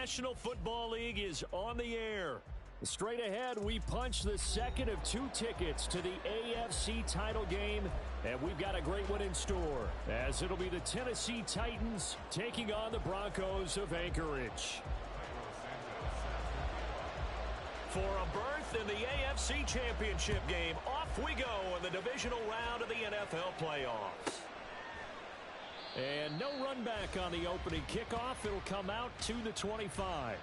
National Football League is on the air. Straight ahead, we punch the second of 2 tickets to the AFC title game, and we've got a great one in store, as it'll be the Tennessee Titans taking on the Broncos of Anchorage. For a berth in the AFC Championship game, off we go in the divisional round of the NFL playoffs. And no run back on the opening kickoff. It'll come out to the 25.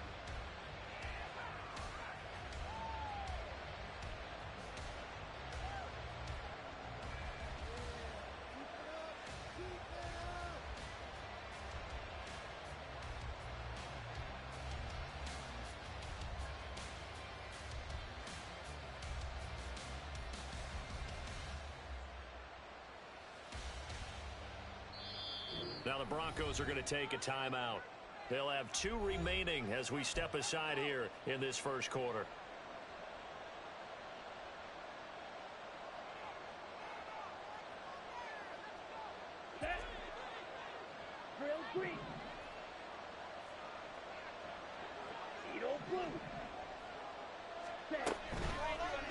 Now the Broncos are going to take a timeout. They'll have 2 remaining as we step aside here in this first quarter. Set. Drill green. Edo blue. Set.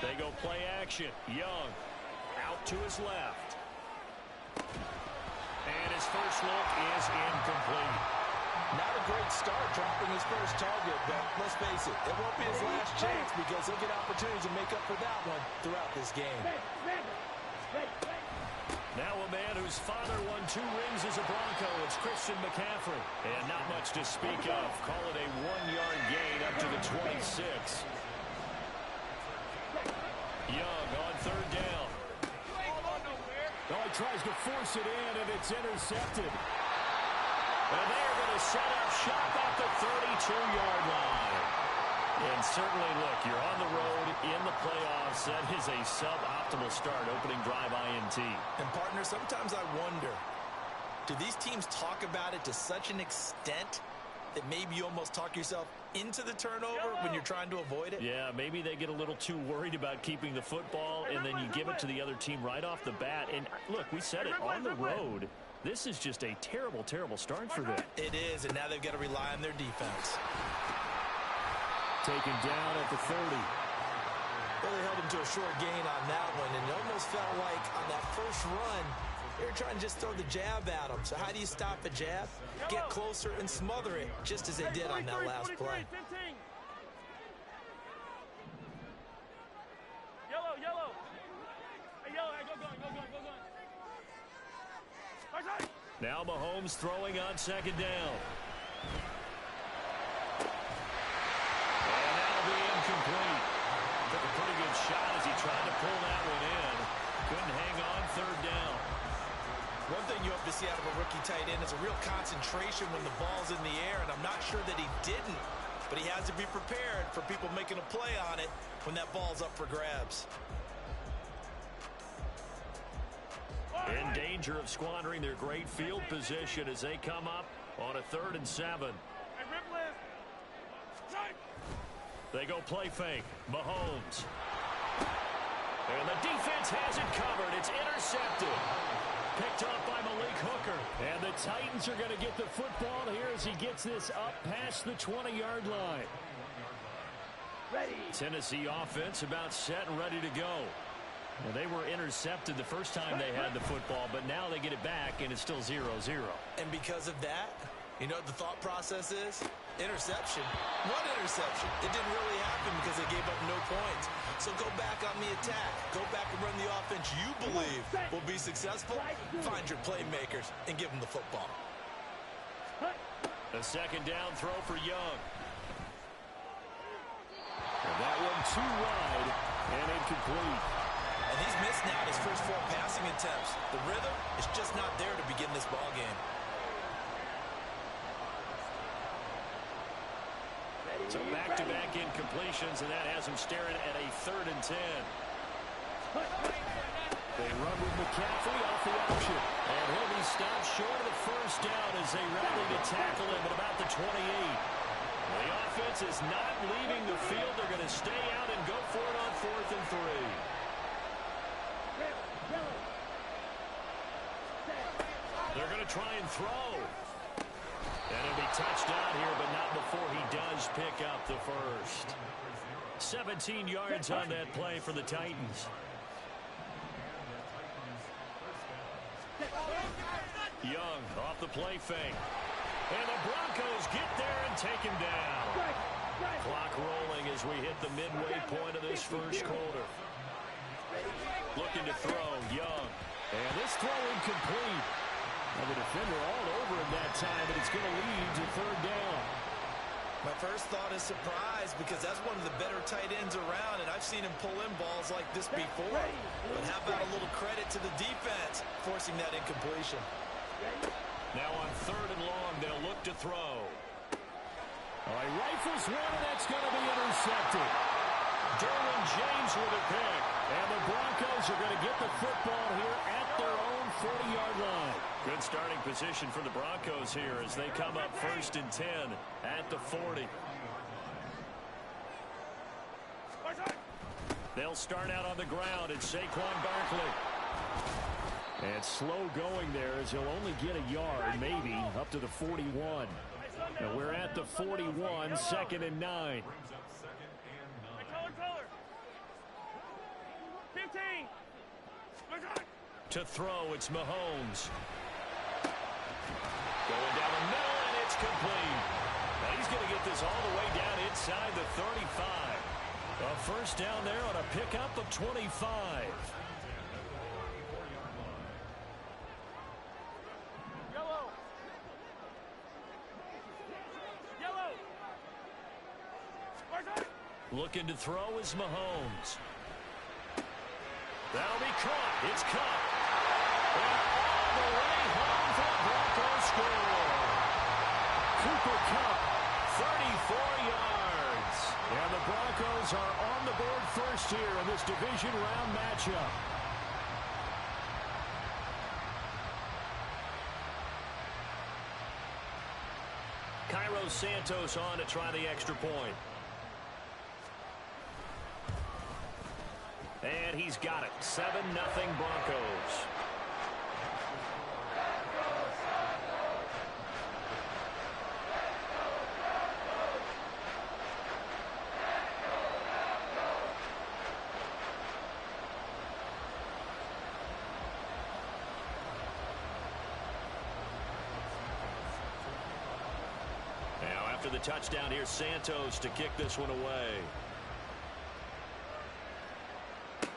They go play action. Young out to his left. And his first look is incomplete. Not a great start dropping his first target, but let's face it, it won't be his last chance because he'll get opportunities to make up for that one throughout this game. Now a man whose father won 2 rings as a Bronco, it's Christian McCaffrey. And not much to speak of. Call it a 1-yard gain up to the 26. Young on 3rd down. Oh, he tries to force it in, and it's intercepted. And they're going to set up shop at the 32-yard line. And certainly, look, you're on the road in the playoffs. That is a suboptimal start, opening drive INT. And, partner, sometimes I wonder, do these teams talk about it to such an extent that maybe you almost talk yourself into the turnover when you're trying to avoid it? Yeah, maybe they get a little too worried about keeping the football, and then you give it to the other team right off the bat. And, look, we said it, on the road, this is just a terrible, terrible start for them. It is, and now they've got to rely on their defense. Taken down at the 30. Well, they held him to a short gain on that one, and it almost felt like on that first run, they were trying to just throw the jab at him. So how do you stop a jab? Get closer and smother it, just as they did on that last play. Yellow, yellow. Hey, yellow, hey, go going. Now Mahomes throwing on 2nd down. And that'll be incomplete. Took a pretty good shot as he tried to pull that one in. Couldn't hang on 3rd down. One thing you hope to see out of a rookie tight end is a real concentration when the ball's in the air, and I'm not sure that he didn't, but he has to be prepared for people making a play on it when that ball's up for grabs. In danger of squandering their great field position as they come up on a 3rd and 7. They go play fake. Mahomes. And the defense has it covered. It's intercepted. Picked off by Malik Hooker. And the Titans are going to get the football here as he gets this up past the 20-yard line. Ready. Tennessee offense about set and ready to go. Well, they were intercepted the first time they had the football, but now they get it back, and it's still 0-0. And because of that, you know what the thought process is? Interception. What interception? It didn't really happen because they gave up no points. So go back on the attack. Go back and run the offense you believe will be successful. Find your playmakers and give them the football. A 2nd down throw for Young. And that one too wide and incomplete. And he's missed now his first 4 passing attempts. The rhythm is just not there to begin this ball game. So back-to-back incompletions, and that has him staring at a 3rd and 10. They run with McCaffrey off the option. And he'll be stopped short of the first down as they rally to tackle him at about the 28. The offense is not leaving the field. They're going to stay out and go for it on 4th and 3. They're going to try and throw. And he'll be touched down here, but not before he does. Broncos pick up the first. 17 yards on that play for the Titans. Young off the play fake. And the Broncos get there and take him down. Clock rolling as we hit the midway point of this first quarter. Looking to throw, Young. And this throw incomplete. And the defender all over him that time, but it's going to lead to third down. My first thought is surprise because that's one of the better tight ends around, and I've seen him pull in balls like this before. But how about a little credit to the defense forcing that incompletion? Now on third and long, they'll look to throw. All right, rifles one, and that's going to be intercepted. Derwin James with a pick. And the Broncos are going to get the football here at their own 40-yard line. Good starting position for the Broncos here as they come up first and 10 at the 40. They'll start out on the ground at Saquon Barkley. And slow going there as he'll only get a yard, maybe, up to the 41. And we're at the 41, second and 9. To throw, it's Mahomes. Going down the middle, and it's complete. Now he's going to get this all the way down inside the 35. A first down there on a pickup of 25. Looking to throw is Mahomes. That'll be caught. It's caught. And all the way home for the Broncos score. Cooper Kupp, 34 yards. And the Broncos are on the board first here in this division round matchup. Cairo Santos on to try the extra point. And he's got it. 7-0 Broncos. Now after the touchdown, here's Santos to kick this one away.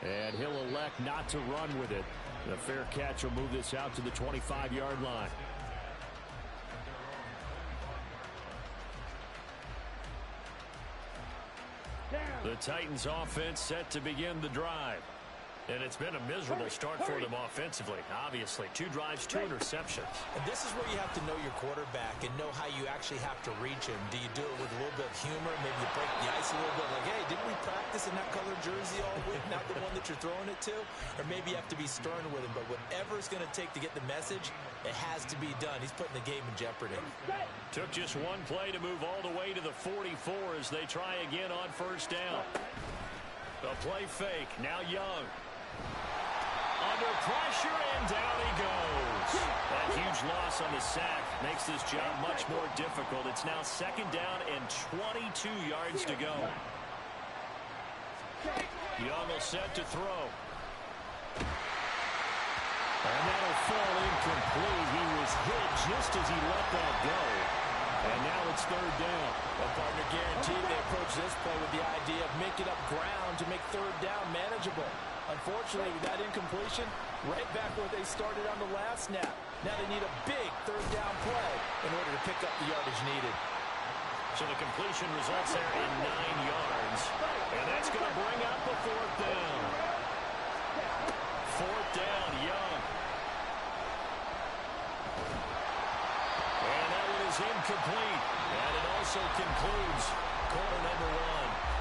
And he'll elect not to run with it. The fair catch will move this out to the 25-yard line. The Titans offense set to begin the drive. And it's been a miserable start for them offensively. Obviously, 2 drives, 2 interceptions. And this is where you have to know your quarterback and know how you actually have to reach him. Do you do it with a little bit of humor? Maybe you break the ice a little bit like, hey, didn't we practice in that colored jersey all week? Not the one that you're throwing it to? Or maybe you have to be stern with him. But whatever it's going to take to get the message, it has to be done. He's putting the game in jeopardy. Took just one play to move all the way to the 44 as they try again on first down. The play fake. Now Young. Under pressure, and down he goes. That huge loss on the sack makes this job much more difficult. It's now second down and 22 yards to go. Young will set to throw. And that'll fall incomplete. He was hit just as he let that go. And now it's third down. Well, partner, guaranteed they approach this play with the idea of making up ground to make third down manageable. Unfortunately, with that incompletion, right back where they started on the last snap. Now they need a big third down play in order to pick up the yardage needed. So the completion results there in 9 yards. And that's going to bring up the fourth down. Fourth down, Young. And that one is incomplete. And it also concludes quarter number 1.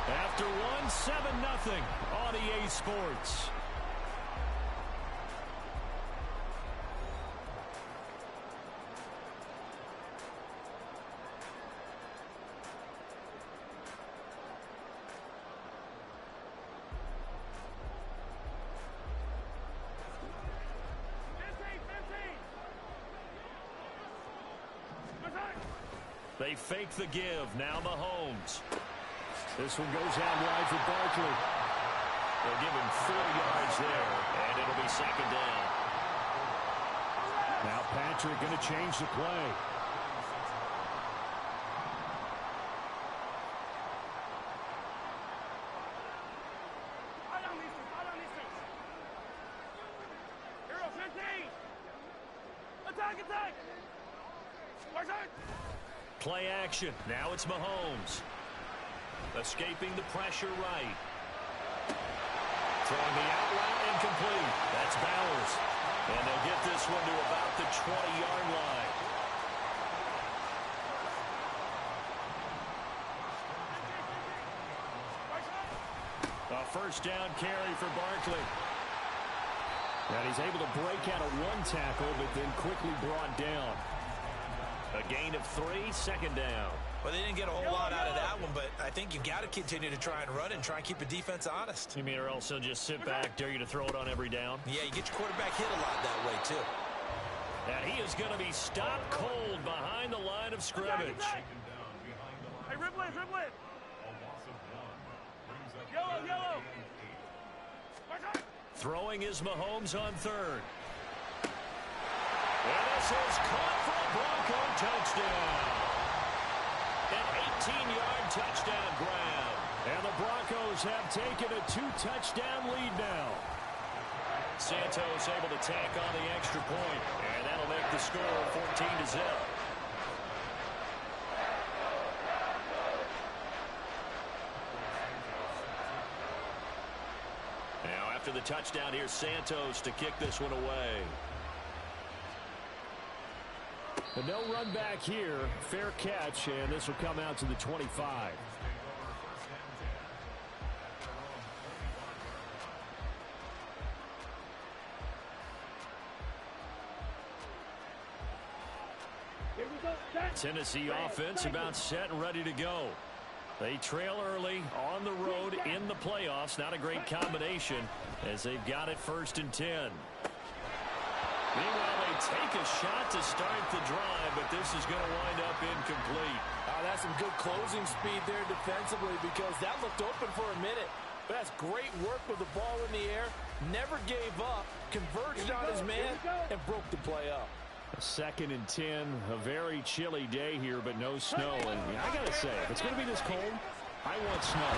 After one, 7-0 on EA Sports. They fake the give. Now Mahomes. This one goes out wide for Barkley. They'll give him 4 yards there, and it'll be second down. Now Patrick going to change the play. Play action. Now it's Mahomes. Escaping the pressure right. Throwing the out route incomplete. That's Bowers. And they'll get this one to about the 20-yard line. A first down carry for Barkley. And he's able to break out of one tackle, but then quickly brought down. A gain of 3, second down. Well, they didn't get a whole lot out of that one, but I think you've got to continue to try and run and try and keep the defense honest. You mean or else they'll just sit back, dare you to throw it on every down? Yeah, you get your quarterback hit a lot that way, too. And he is going to be stopped cold behind the line of scrimmage. Hey, Ripley, Ripley. Yellow. Throwing is Mahomes on third. And this is caught for a Bronco touchdown. An 18-yard touchdown grab. And the Broncos have taken a 2-touchdown lead now. Santos able to tack on the extra point, and that'll make the score 14-0. Now after the touchdown, here's Santos to kick this one away. But no run back here. Fair catch, and this will come out to the 25. Tennessee offense about set and ready to go. They trail early on the road in the playoffs. Not a great combination as they've got it 1st and 10. Meanwhile, they take a shot to start the drive, but this is going to wind up incomplete. That's some good closing speed there defensively because that looked open for a minute. But that's great work with the ball in the air. Never gave up, converged on his man, and broke the play up. 2nd and 10, a very chilly day here, but no snow. And I got to say, if it's going to be this cold, I want snow.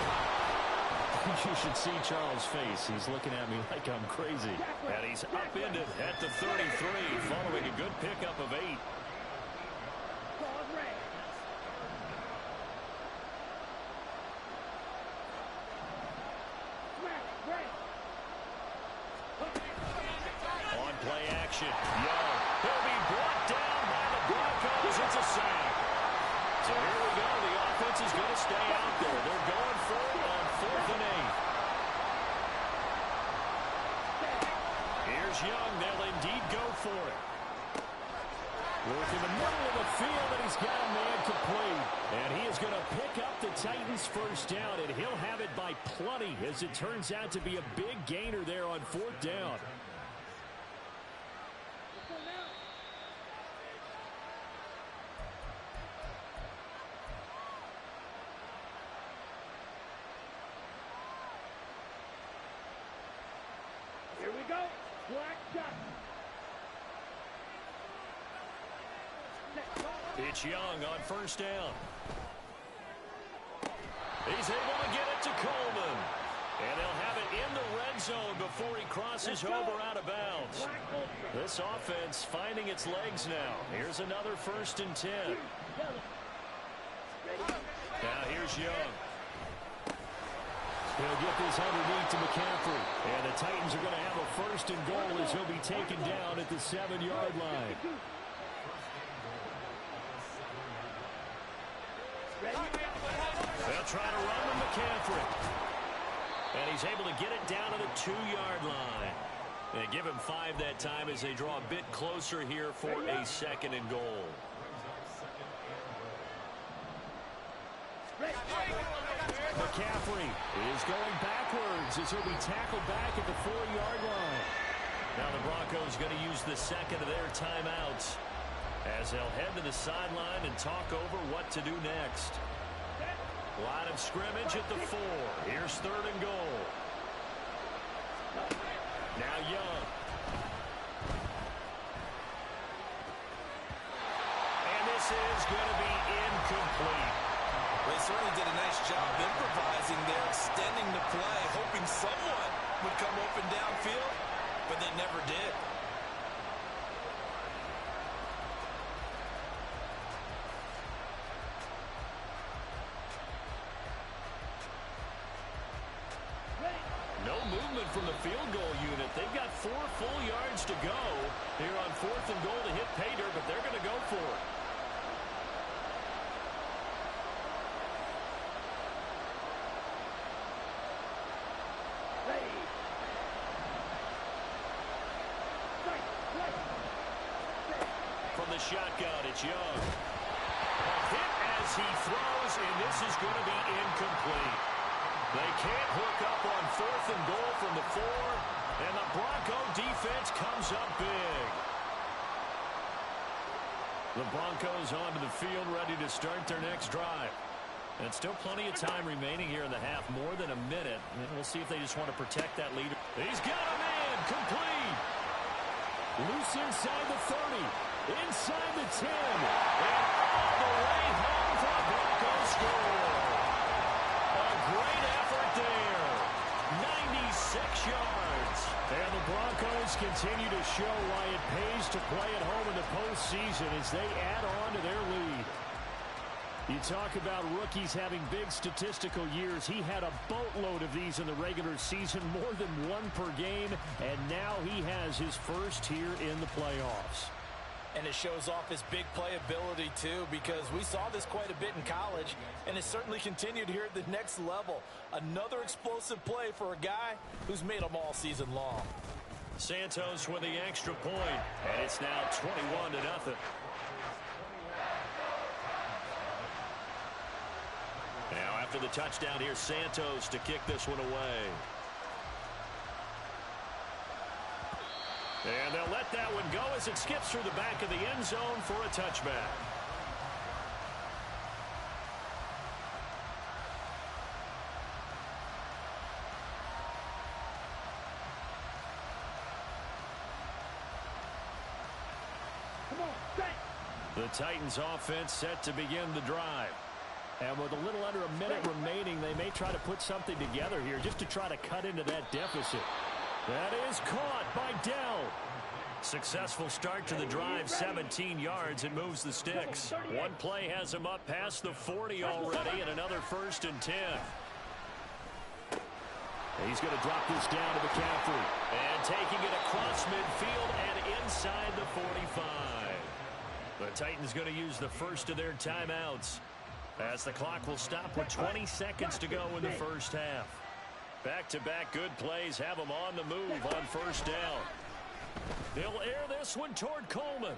You should see Charles' face. He's looking at me like I'm crazy. And he's upended at the 33, following a good pickup of 8. On play action, Young. He'll be brought down by the Broncos. It's a sack. So here we go. The offense is going to stay out there. They're going for it on 4th and 8. Here's Young. They'll indeed go for it. Work in the middle of the field, and he's got a man complete. And he is going to pick up the Titans' first down, and he'll have it by plenty, as it turns out to be a big gainer there on 4th down. Here we go. Black shot. It's Young on 1st down. He's able to get it to Coleman. And they'll have it in the red zone before he crosses over out of bounds. This offense finding its legs now. Here's another 1st and 10. Now here's Young. He'll get this underneath to McCaffrey. And the Titans are going to have a 1st and goal as he'll be taken down at the 7-yard line. They'll try to run with McCaffrey. And he's able to get it down to the 2-yard line. They give him 5 that time as they draw a bit closer here for a 2nd and goal. McCaffrey is going backwards as he'll be tackled back at the 4-yard line. Now the Broncos going to use the 2nd of their timeouts as they'll head to the sideline and talk over what to do next. Line of scrimmage at the 4. Here's 3rd and goal. Now Young. And this is going to be incomplete. They certainly did a nice job improvising there, extending the play, hoping someone would come open downfield, but they never did. No movement from the field goal unit. They've got 4 full yards to go here on 4th and goal to hit pay dirt, but they're going to go for it. From the shotgun, it's Young. A hit as he throws, and this is going to be incomplete. They can't hook up on 4th and goal from the 4, and the Bronco defense comes up big. The Broncos onto the field, ready to start their next drive. And still plenty of time remaining here in the half, more than a minute. And we'll see if they just want to protect that lead. He's got a man, complete. Loose inside the 30, inside the 10, and all the way home for the Broncos score. A great effort there. 96 yards. And the Broncos continue to show why it pays to play at home in the postseason as they add on to their lead. You talk about rookies having big statistical years. He had a boatload of these in the regular season, more than 1 per game, and now he has his first here in the playoffs. And it shows off his big playability, too, because we saw this quite a bit in college, and it certainly continued here at the next level. Another explosive play for a guy who's made them all season long. Santos with the extra point, and it's now 21-0. Now after the touchdown, here's Santos to kick this one away. And they'll let that one go as it skips through the back of the end zone for a touchback. The Titans offense set to begin the drive. And with a little under a minute remaining, they may try to put something together here just to try to cut into that deficit. That is caught by Dell. Successful start to the drive, 17 yards, and moves the sticks. One play has him up past the 40 already, and another 1st and 10. He's going to drop this down to McCaffrey. And taking it across midfield and inside the 45. The Titans going to use the first of their timeouts, as the clock will stop with 20 seconds to go in the first half. Back-to-back good plays have them on the move on 1st down. They'll air this one toward Coleman.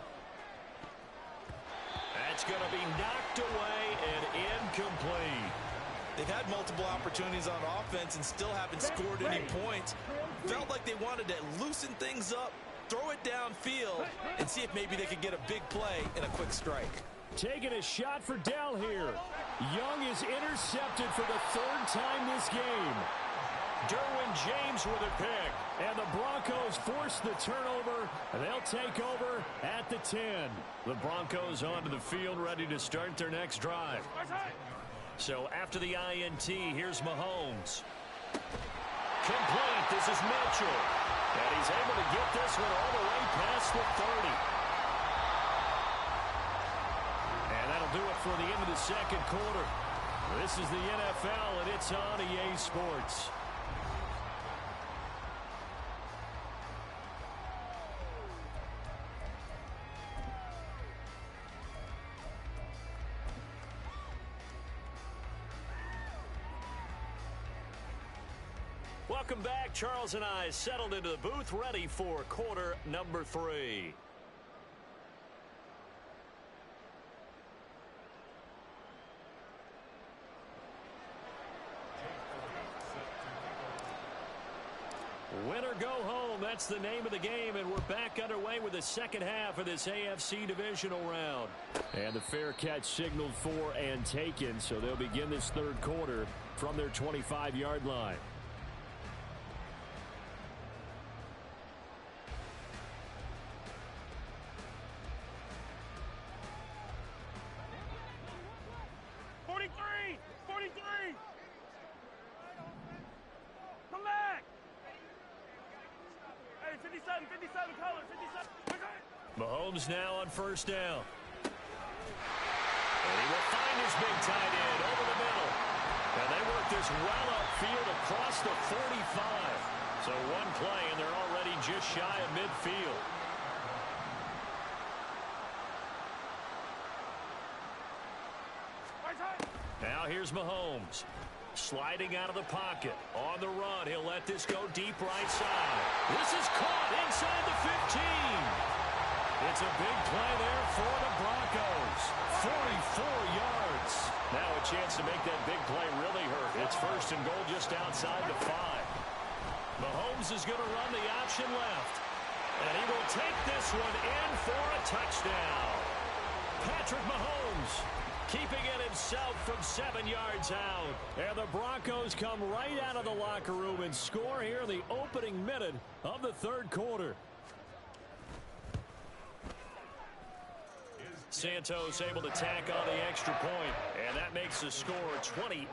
That's going to be knocked away and incomplete. They've had multiple opportunities on offense and still haven't scored any points. Felt like they wanted to loosen things up, throw it downfield, and see if maybe they could get a big play and a quick strike. Taking a shot for Dell here. Young is intercepted for the 3rd time this game. Derwin James with a pick. And the Broncos force the turnover. They'll take over at the 10. The Broncos onto the field, ready to start their next drive. So after the INT, here's Mahomes. Complete. This is Mitchell. And he's able to get this one all the way past the 30. And that'll do it for the end of the second quarter. This is the NFL, and it's on EA Sports. Welcome back. Charles and I settled into the booth, ready for quarter number 3. Win or go home, that's the name of the game, and we're back underway with the second half of this AFC divisional round. And the fair catch signaled for and taken, so they'll begin this third quarter from their 25-yard line. Mahomes now on first down. And he will find his big tight end over the middle. And they work this well upfield across the 45. So one play, and they're already just shy of midfield. Now here's Mahomes. Sliding out of the pocket. On the run, he'll let this go deep right side. This is caught inside the 15. It's a big play there for the Broncos. 44 yards. Now a chance to make that big play really hurt. It's first and goal just outside the 5. Mahomes is going to run the option left. And he will take this one in for a touchdown. Patrick Mahomes keeping it himself from 7 yards out. And the Broncos come right out of the locker room and score here in the opening minute of the third quarter. Santos able to tack on the extra point, and that makes the score 28-0.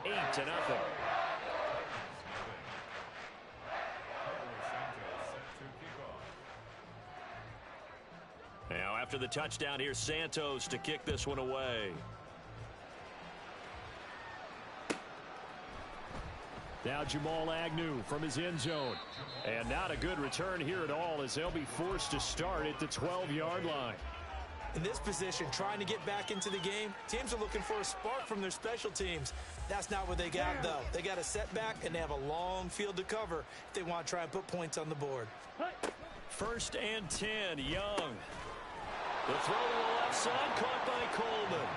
Now after the touchdown, here's Santos to kick this one away. Now Jamal Agnew from his end zone. And not a good return here at all, as they'll be forced to start at the 12-yard line. In this position, trying to get back into the game, teams are looking for a spark from their special teams. That's not what they got, though. They got a setback, and they have a long field to cover if they want to try and put points on the board. First and 10, Young. The throw to the left side, caught by Coleman.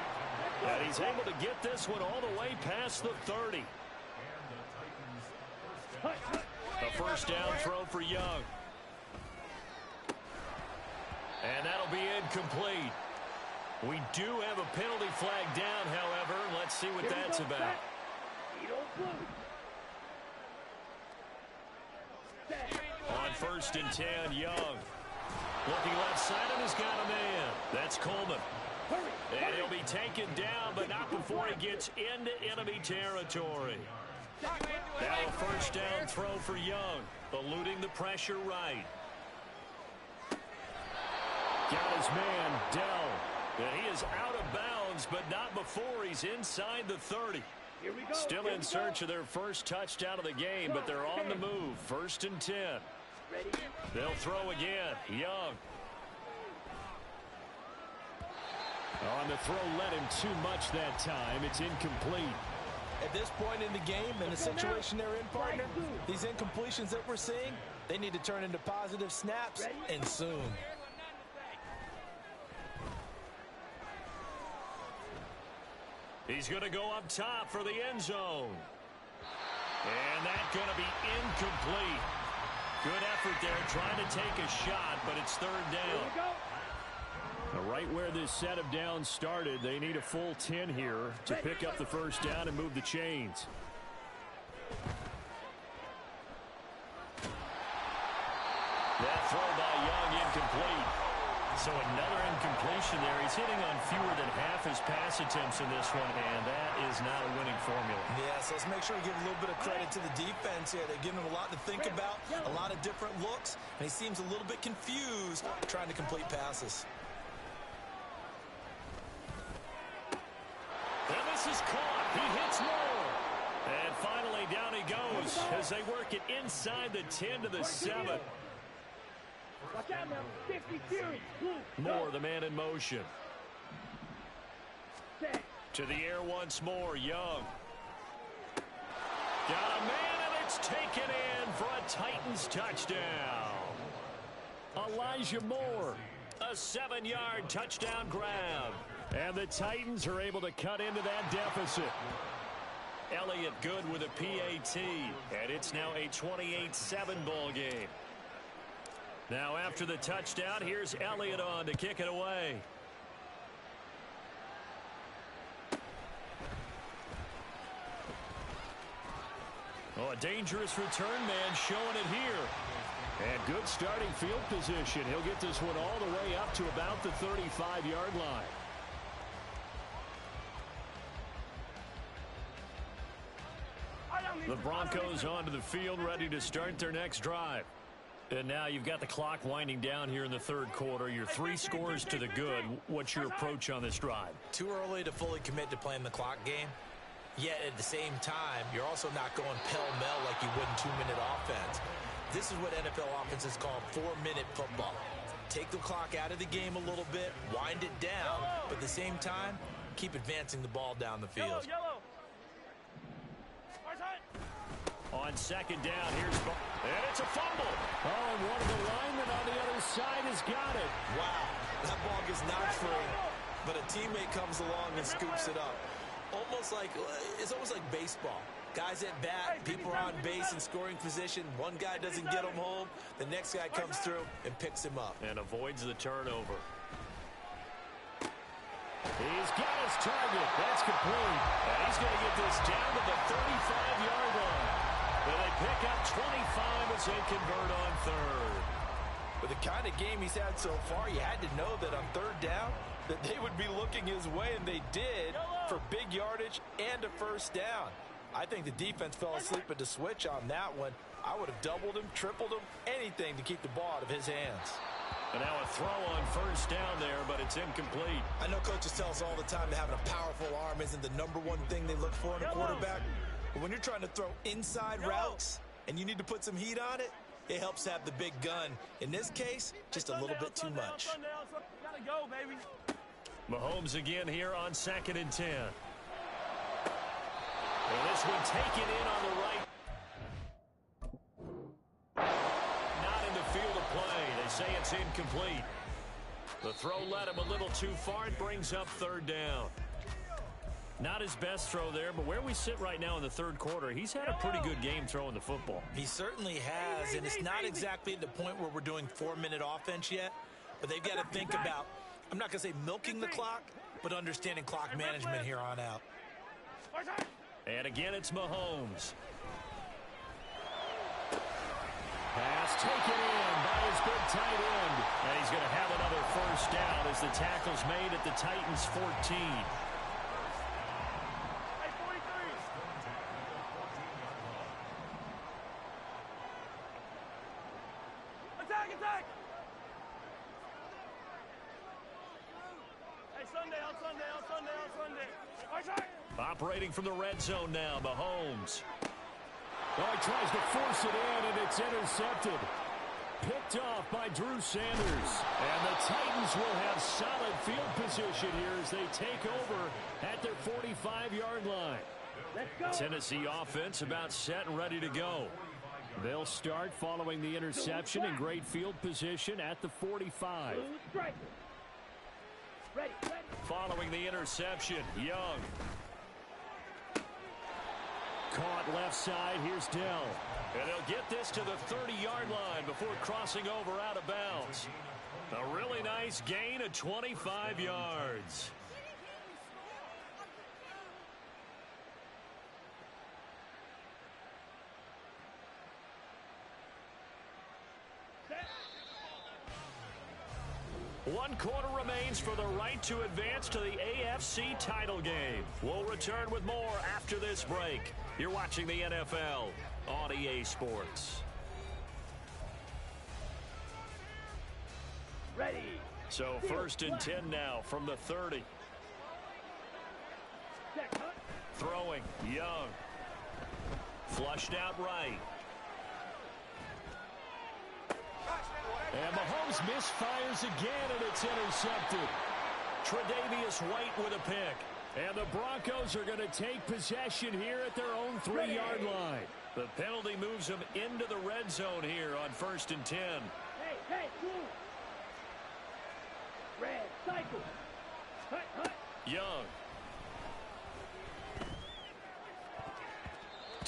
And he's able to get this one all the way past the 30. A first down throw for Young. And that'll be incomplete. We do have a penalty flag down, however. Let's see what that's about. On first and 10, Young. Looking left side, and he's got a man. That's Coleman. And he'll be taken down, but not before he gets into enemy territory. Now a first down throw for Young. Eluding the pressure right. Got his man, Dell. And he is out of bounds, but not before he's inside the 30. Still in search of their first touchdown of the game, but they're on the move. First and 10. They'll throw again. Young. On the throw, let him too much that time. It's incomplete. At this point in the game and the situation they're in, partner, these incompletions that we're seeing, they need to turn into positive snaps, and soon. He's going to go up top for the end zone. And that's going to be incomplete. Good effort there trying to take a shot, but it's third down. Right where this set of downs started, they need a full 10 here to pick up the first down and move the chains. That throw by Young incomplete. So another incompletion there. He's hitting on fewer than half his pass attempts in this one, and that is not a winning formula. Yes, let's make sure we give a little bit of credit to the defense here. They're giving him a lot to think about, a lot of different looks, and he seems a little bit confused trying to complete passes. And this is caught. He hits more. And finally down he goes as they work it inside the 10 to the 7. Watch out now. 50 series. Moore, the man in motion. To the air once more. Young. Got a man, and it's taken in for a Titans touchdown. Elijah Moore. A 7-yard touchdown grab. And the Titans are able to cut into that deficit. Elliott lay it good with a PAT. And it's now a 28-7 ball game. Now after the touchdown, here's Elliott on to kick it away. Oh, a dangerous return man showing it here. And good starting field position. He'll get this one all the way up to about the 35-yard line. The Broncos onto the field, ready to start their next drive. And now you've got the clock winding down here in the third quarter. You're 3 scores to the good. What's your approach on this drive? Too early to fully commit to playing the clock game. Yet at the same time, you're also not going pell-mell like you would in 2-minute offense. This is what NFL offenses call 4-minute football. Take the clock out of the game a little bit, wind it down, but at the same time, keep advancing the ball down the field. On second down, and it's a fumble. Oh, and one of the linemen on the other side has got it. Wow, that ball gets knocked free, but a teammate comes along and scoops it up. It's almost like baseball. Guys at bat, people are on base in scoring position. One guy doesn't get him home. The next guy comes through and picks him up. And avoids the turnover. He's got his target. That's complete. And he's going to get this down to the 35-yard line. And they pick up 25 as they convert on third. With the kind of game he's had so far, you had to know that on third down, that they would be looking his way, and they did, for big yardage and a first down. I think the defense fell asleep at the switch on that one. I would have doubled him, tripled him, anything to keep the ball out of his hands. And now a throw on first down there, but it's incomplete. I know coaches tell us all the time that having a powerful arm isn't the #1 thing they look for in a quarterback. But when you're trying to throw inside routes and you need to put some heat on it, it helps have the big gun. In this case, just a little bit too much. Gotta go, baby. Mahomes again here on 2nd and 10. And this one taken in on the right. Not in the field of play. They say it's incomplete. The throw led him a little too far. It brings up third down. Not his best throw there, but where we sit right now in the third quarter, he's had a pretty good game throwing the football. He certainly has, and it's not exactly at the point where we're doing 4-minute offense yet, but they've got to think about, I'm not going to say milking the clock, but understanding clock management here on out. And again, it's Mahomes. Pass taken in by his big tight end. And he's going to have another first down as the tackle's made at the Titans' 14. Attack! Hey, Sunday. Operating from the red zone now, Mahomes. Oh, he tries to force it in, and it's intercepted. Picked off by Drew Sanders. And the Titans will have solid field position here as they take over at their 45-yard line. Let's go. Tennessee offense about set and ready to go. They'll start following the interception in great field position at the 45. Ready. Following the interception, Young. Caught left side, here's Dell. And he'll get this to the 30-yard line before crossing over out of bounds. A really nice gain of 25 yards. One quarter remains for the right to advance to the AFC title game. We'll return with more after this break. You're watching the NFL on EA Sports. Ready. So 1st and 10 now from the 30. Throwing, Young. Flushed out right. And Mahomes misfires again, and it's intercepted. Tre'Davious White with a pick. And the Broncos are going to take possession here at their own 3-yard line. The penalty moves them into the red zone here on 1st and 10. Hey, move. Red, cycle. Hut. Young.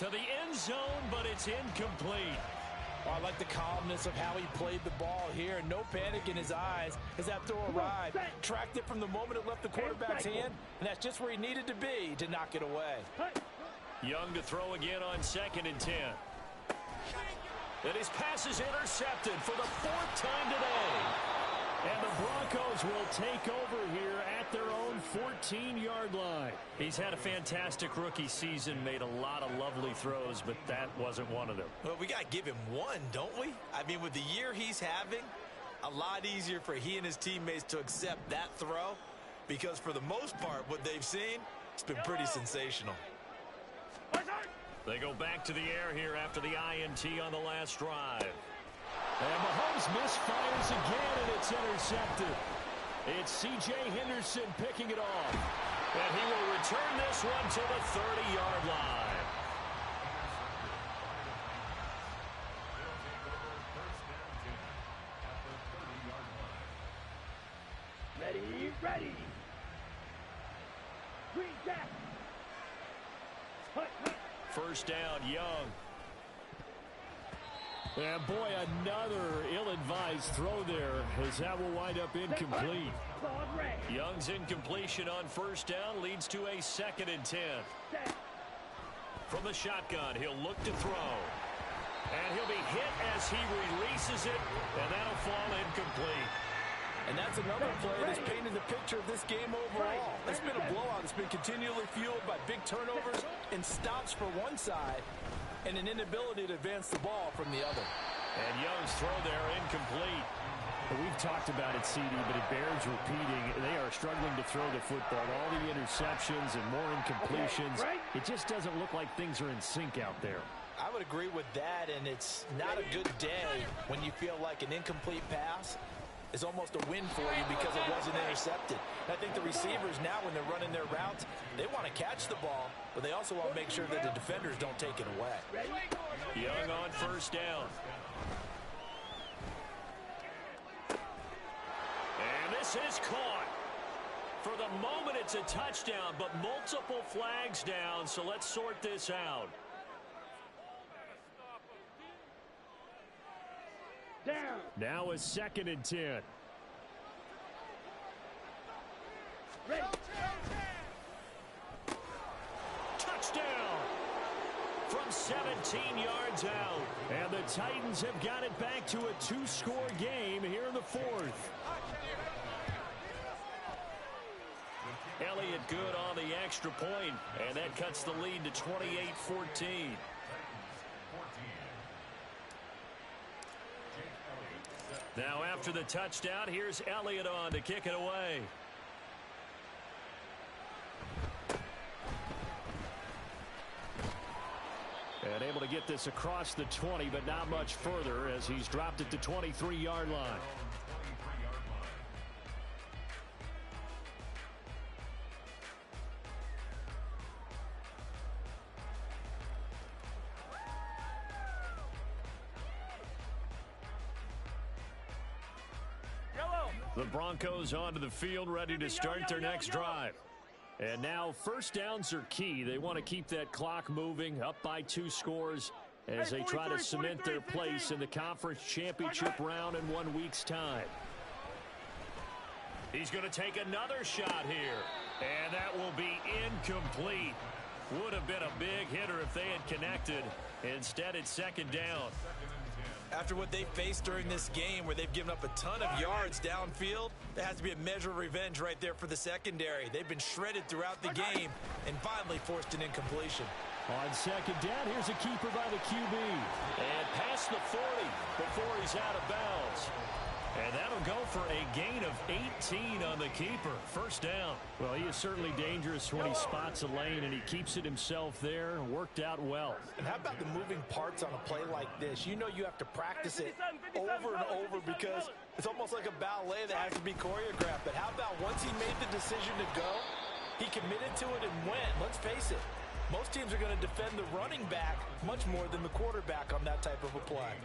To the end zone, but it's incomplete. Oh, I like the calmness of how he played the ball here. No panic in his eyes as that throw arrived. Tracked it from the moment it left the quarterback's hand, and that's just where he needed to be to knock it away. Young to throw again on 2nd and 10. And his pass is intercepted for the 4th time today. And the Broncos will take over here at their own 14-yard line. He's had a fantastic rookie season, made a lot of lovely throws, but that wasn't one of them. Well, we got to give him one, don't we? I mean, with the year he's having, a lot easier for he and his teammates to accept that throw because for the most part, what they've seen, it's been pretty sensational. They go back to the air here after the INT on the last drive. And Mahomes misfires again, and it's intercepted. It's C.J. Henderson picking it off. And he will return this one to the 30-yard line. Ready. Green Jack. First down, Young. And boy, another ill-advised throw there as that will wind up incomplete. Young's incompletion on first down leads to a 2nd and 10. From the shotgun, he'll look to throw. And he'll be hit as he releases it, and that'll fall incomplete. And that's another play that's painted the picture of this game overall. It's been a blowout. It's been continually fueled by big turnovers and stops for one side and an inability to advance the ball from the other. And Young's throw there incomplete. We've talked about it, CD, but it bears repeating. They are struggling to throw the football. All the interceptions and more incompletions. It just doesn't look like things are in sync out there. I would agree with that, and it's not a good day when you feel like an incomplete pass is almost a win for you because it wasn't intercepted. And I think the receivers now, when they're running their routes, they want to catch the ball, but they also want to make sure that the defenders don't take it away. Young on first down. And this is caught. For the moment, it's a touchdown, but multiple flags down, so let's sort this out. Down. Now a 2nd and 10. Ready. Touchdown from 17 yards out. And the Titans have got it back to a 2-score game here in the 4th. Elliott good on the extra point, and that cuts the lead to 28-14. Now after the touchdown, here's Elliott on to kick it away. And able to get this across the 20, but not much further as he's dropped it to 23-yard line. The Broncos onto the field, ready to start their next drive. And now first downs are key. They want to keep that clock moving, up by 2 scores as they try to cement their place in the conference championship round in 1 week's time. He's going to take another shot here, and that will be incomplete. Would have been a big hitter if they had connected. Instead, it's 2nd down. After what they faced during this game where they've given up a ton of yards downfield, there has to be a measure of revenge right there for the secondary. They've been shredded throughout the game and finally forced an incompletion. On 2nd down, here's a keeper by the QB. And past the 40 before he's out of bounds. And that'll go for a gain of 18 on the keeper. First down. Well, he is certainly dangerous when he spots a lane, and he keeps it himself there. Worked out well. And how about the moving parts on a play like this? You know you have to practice it over and over because it's almost like a ballet that has to be choreographed. But how about once he made the decision to go, he committed to it and went. Let's face it, most teams are going to defend the running back much more than the quarterback on that type of a play.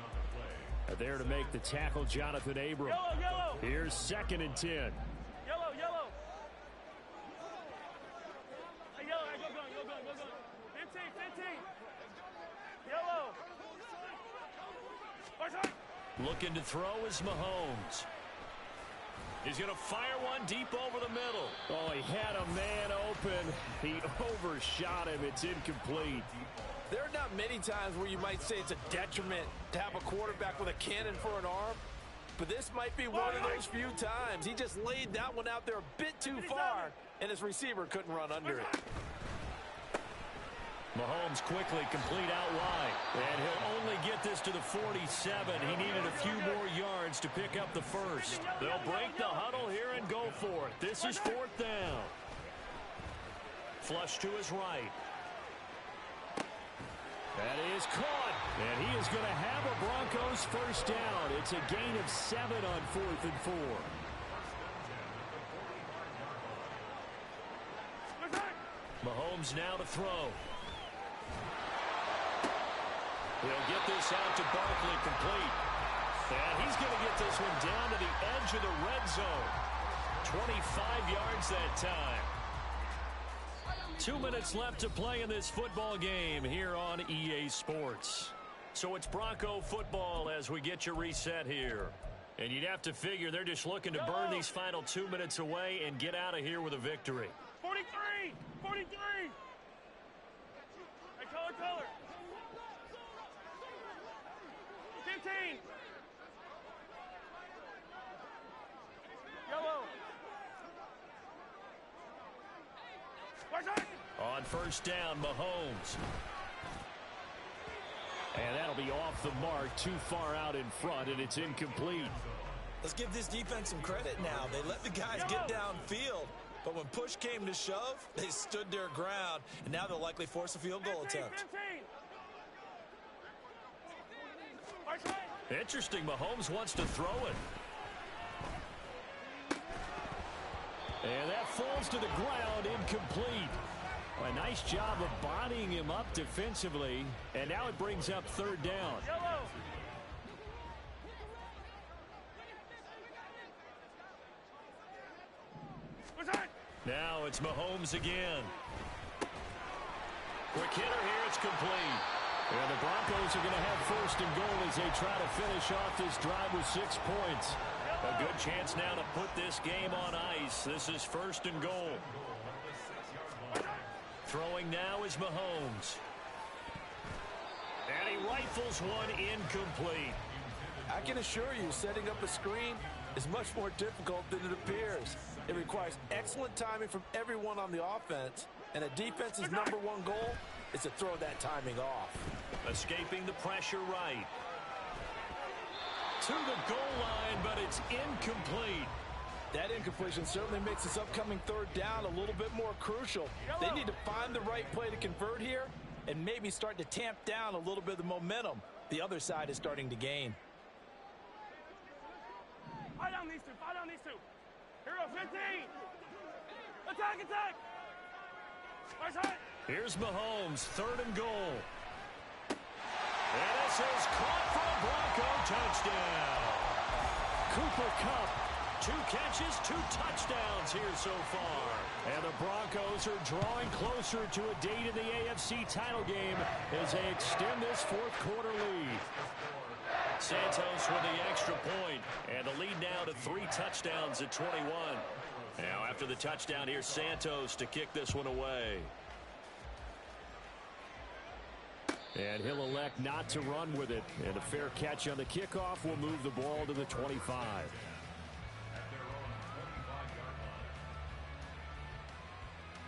There to make the tackle, Jonathan Abram. Yellow. Here's 2nd and 10. Yellow. Hey, yellow, go. 15. Looking to throw is Mahomes. He's going to fire one deep over the middle. Oh, he had a man open. He overshot him. It's incomplete. There are not many times where you might say it's a detriment to have a quarterback with a cannon for an arm, but this might be one of those few times. He just laid that one out there a bit too far, and his receiver couldn't run under it. Mahomes quickly complete out wide, and he'll only get this to the 47. He needed a few more yards to pick up the first. They'll break the huddle here and go for it. This is 4th down. Flush to his right. That is caught, and he is going to have a Broncos first down. It's a gain of 7 on 4th and 4. Mahomes now to throw. He'll get this out to Barkley complete. And he's going to get this one down to the edge of the red zone. 25 yards that time. 2 minutes left to play in this football game here on EA Sports. So it's Bronco football as we get your reset here. And you'd have to figure they're just looking to burn these final 2 minutes away and get out of here with a victory. 43! 43! Hey, color. 15! Yellow! On first down, Mahomes. And that'll be off the mark, too far out in front, and it's incomplete. Let's give this defense some credit now. They let the guys get downfield, but when push came to shove, they stood their ground, and now they'll likely force a field goal attempt. 15. Interesting, Mahomes wants to throw it. And that falls to the ground, incomplete. A nice job of bodying him up defensively, and now it brings up 3rd down. Yellow. Now it's Mahomes again. Quick hitter here, it's complete. And the Broncos are going to have 1st and goal as they try to finish off this drive with 6 points. A good chance now to put this game on ice. This is 1st and goal. Throwing now is Mahomes. And he rifles one incomplete. I can assure you, setting up a screen is much more difficult than it appears. It requires excellent timing from everyone on the offense, and a defense's #1 goal is to throw that timing off. Escaping the pressure right. To the goal line, but it's incomplete. That incompletion certainly makes this upcoming 3rd down a little bit more crucial. They need to find the right play to convert here and maybe start to tamp down a little bit of the momentum the other side is starting to gain. Fight on these two. Fight on these two. Hero 15. Attack. Here's Mahomes, 3rd and goal. And this is caught for a Bronco touchdown. Cooper Kupp, 2 catches, 2 touchdowns here so far. And the Broncos are drawing closer to a date in the AFC title game as they extend this 4th quarter lead. Santos with the extra point, and the lead now to 3 touchdowns at 21. Now after the touchdown, here's Santos to kick this one away. And he'll elect not to run with it. And a fair catch on the kickoff will move the ball to the 25.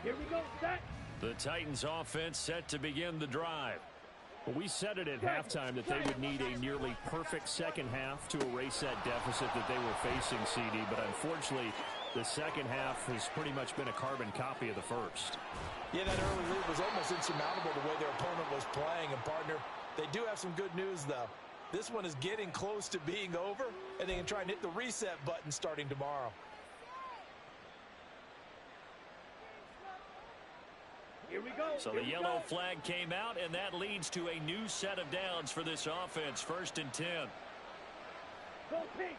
Here we go. Set. The Titans offense set to begin the drive. Well, we said it at halftime that they would need a nearly perfect second half to erase that deficit that they were facing, CD. But unfortunately, the second half has pretty much been a carbon copy of the first. Yeah, that early lead was almost insurmountable the way their opponent was playing. And, partner, they do have some good news, though. This one is getting close to being over, and they can try and hit the reset button starting tomorrow. Here we go. So the yellow flag came out, and that leads to a new set of downs for this offense. 1st and 10. Go pink.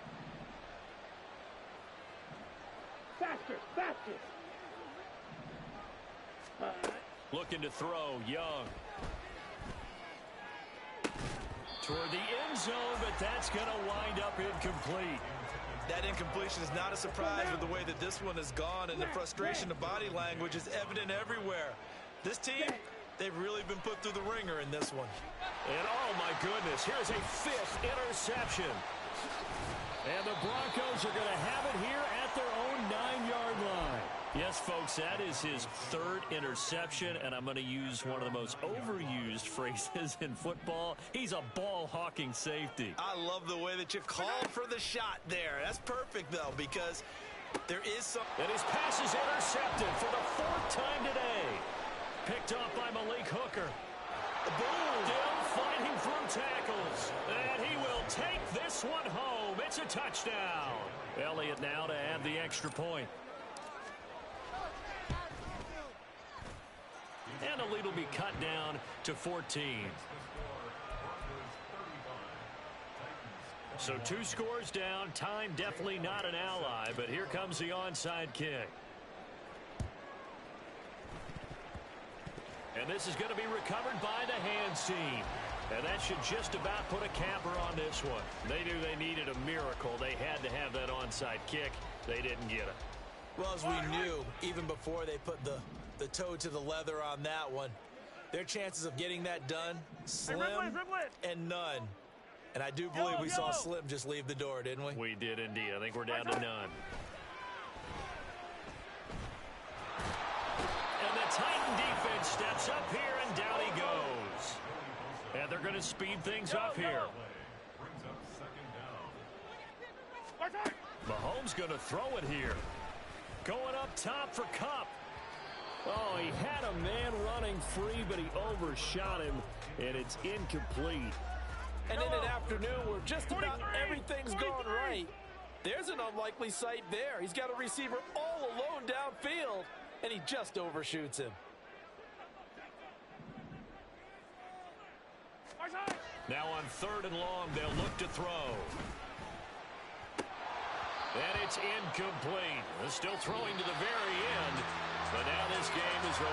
Faster. Looking to throw, Young. Toward the end zone, but that's going to wind up incomplete. That incompletion is not a surprise with the way that this one has gone, and the frustration of body language is evident everywhere. This team, they've really been put through the ringer in this one. And oh my goodness, here's a 5th interception. And the Broncos are going to have it here at their own 9-yard line. Yes, folks, that is his 3rd interception, and I'm going to use one of the most overused phrases in football. He's a ball-hawking safety. I love the way that you called for the shot there. That's perfect, though, because there is some... And his pass is intercepted for the 4th time today. Picked off by Malik Hooker. Boom! Still fighting through tackles. And he will take this one home. It's a touchdown. Elliott now to add the extra point. And the lead will be cut down to 14. So 2 scores down. Time definitely not an ally, but here comes the onside kick. And this is going to be recovered by the hands team. And that should just about put a capper on this one. They knew they needed a miracle. They had to have that onside kick. They didn't get it. Well, as we knew, even before they put the toe to the leather on that one, their chances of getting that done, slim and none. And I do believe we saw Slim just leave the door, didn't we? We did indeed. I think we're down to none. And the Titan defense steps up here, and down he goes. And they're going to speed things up here. Mahomes going to throw it here. Going up top for Kupp. Oh, he had a man running free, but he overshot him, and it's incomplete. And in an afternoon where just about everything's gone right, there's an unlikely sight there. He's got a receiver all alone downfield, and he just overshoots him. Now on 3rd and long, they'll look to throw. And it's incomplete. They're still throwing to the very end, but now this game is over.